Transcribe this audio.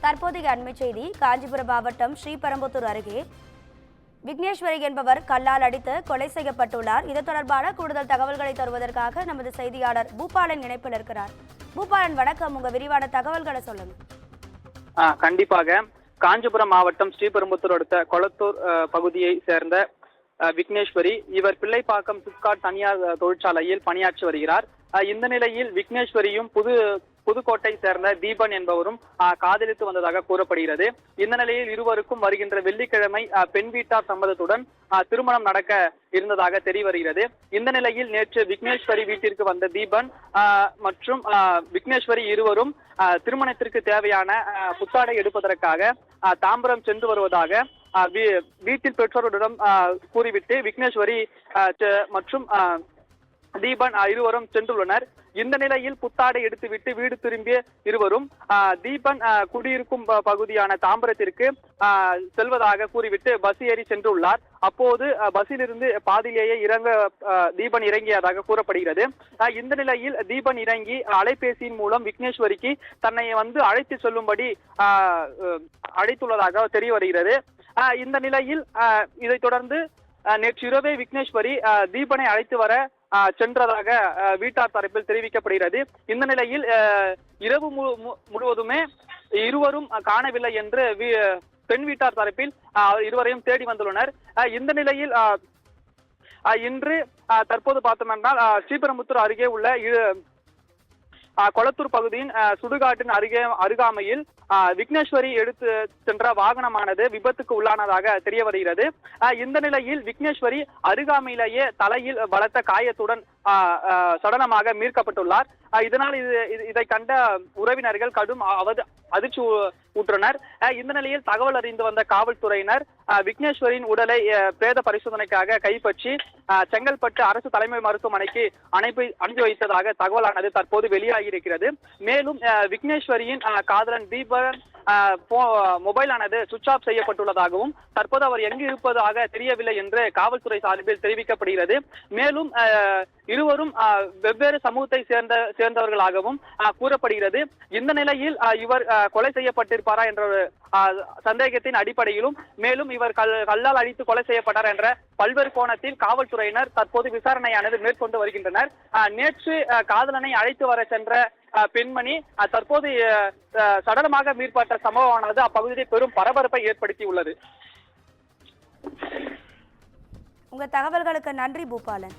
தற்போதைய அண்மை செய்தி. காஞ்சிபுரம் மாவட்டம் ஸ்ரீபெரும்புத்தூர் அருகே விக்னேஸ்வரி என்பவர் கல்லால் அடித்து கொலை செய்யப்பட்டுள்ளார். இது தொடர்பான கூடுதல் தகவல்களை தருவதற்காக நமது செய்தியாளர் பூபாலன் இணைப்பில் இருக்கிறார். பூபாலன், வணக்கம். உங்க விரிவான தகவல்களை சொல்லுங்க. கண்டிப்பாக. காஞ்சிபுரம் மாவட்டம் ஸ்ரீபெரும்புத்தூர் அடுத்த கொளத்தூர் பகுதியை சேர்ந்த விக்னேஸ்வரி, இவர் பிள்ளைப்பாக்கம் சிப்காட் தனியார் தொழிற்சாலையில் பணியாற்றி வருகிறார். இந்த நிலையில் விக்னேஸ்வரியும் புதுக்கோட்டை சேர்ந்த தீபன் என்பவரும் காதலித்து வந்ததாக கூறப்படுகிறது. இந்த நிலையில் இருவருக்கும் வருகின்ற வெள்ளிக்கிழமை பெண் வீட்டார் சம்மதத்துடன் திருமணம் நடக்க இருந்ததாக தெரிய வருகிறது. இந்த நிலையில் நேற்று விக்னேஸ்வரி வீட்டிற்கு வந்த தீபன் மற்றும் விக்னேஸ்வரி இருவரும் திருமணத்திற்கு தேவையான புத்தாடை எடுப்பதற்காக தாம்பரம் சென்று வருவதாக வீட்டில் பெற்றோருடன் கூறிவிட்டு விக்னேஸ்வரி மற்றும் தீபன் இருவரும் சென்றுள்ளனர். இந்த நிலையில் புத்தாடை எடுத்துவிட்டு வீடு திரும்பிய இருவரும் தீபன் குடியிருக்கும் பகுதியான தாம்பரத்திற்கு செல்வதாக கூறிவிட்டு பஸ் ஏறி சென்றுள்ளார். அப்போது பஸ்ஸிலிருந்து பாதியிலேயே தீபன் இறங்கியதாக கூறப்படுகிறது. இந்த நிலையில் தீபன் இறங்கி அலைபேசியின் மூலம் விக்னேஸ்வரிக்கு தன்னை அழைத்து செல்லும்படி அழைத்துள்ளதாக தெரிய வருகிறது. இந்த நிலையில் இதைத் தொடர்ந்து நேற்று இரவே விக்னேஸ்வரி தீபனை அழைத்து வர சென்றதாக வீட்டார் தரப்பில் தெரிவிக்கப்படுகிறது. இந்த நிலையில் இரவு முழுவதுமே இருவரும் காணவில்லை என்று பெண் வீட்டார் தரப்பில் இருவரையும் தேடி வந்துள்ளனர். இந்த நிலையில் இன்று தற்போது பார்த்தோம் என்றால் ஸ்ரீபெரும்புத்தூர் அருகே உள்ள கொளத்தூர் பகுதியின் சுடுகாட்டின் அருகாமையில் விக்னேஸ்வரி எடுத்து சென்ற வாகனமானது விபத்துக்கு உள்ளானதாக தெரிய வருகிறது. இந்த நிலையில் விக்னேஸ்வரி அருகாமையிலேயே தலையில் பலத்த காயத்துடன் சடலமாக மீட்கப்பட்டுள்ளார். இதனால் இதை கண்ட உறவினர்கள் கடும் அதிர்ச்சி ஊற்றனர். இந்த நிலையில் தகவல் அறிந்து வந்த காவல்துறையினர் விக்னேஸ்வரியின் உடலை பிரேத பரிசோதனைக்காக கைப்பற்றி செங்கல்பட்டு அரசு தலைமை மருத்துவமனைக்கு அனுப்பி வைத்ததாக தகவலானது தற்போது வெளியாகி இருக்கிறது. மேலும் விக்னேஸ்வரியின் காதலன் தீபன் மொபைலானது சுவிட்ச் ஆஃப் செய்யப்பட்டுள்ளதாகவும் தற்போது அவர் எங்கு இருப்பதாக தெரியவில்லை என்று காவல்துறை சார்பில் தெரிவிக்கப்படுகிறது. மேலும் இருவரும் வெவ்வேறு சமூகத்தை சேர்ந்தவர்களாகவும் கூறப்படுகிறது. இந்த நிலையில் இவர் கொலை செய்யப்பட்டிருப்பாரா என்ற சந்தேகத்தின் அடிப்படையிலும் மேலும் இவர் கல்லால் அடித்து கொலை செய்யப்பட்டார் என்ற பல்வேறு கோணத்தில் காவல்துறையினர் தற்போது விசாரணையானது மேற்கொண்டு வருகின்றனர். நேற்று காதலனை அழைத்து வர சென்ற பெண்மணி தற்போது சடலமாக மீட்கப்பட்ட சம்பவமானது அப்பகுதியில் பெரும் பரபரப்பை ஏற்படுத்தி உள்ளது. உங்க தகவல்களுக்கு நன்றி பூபாலன்.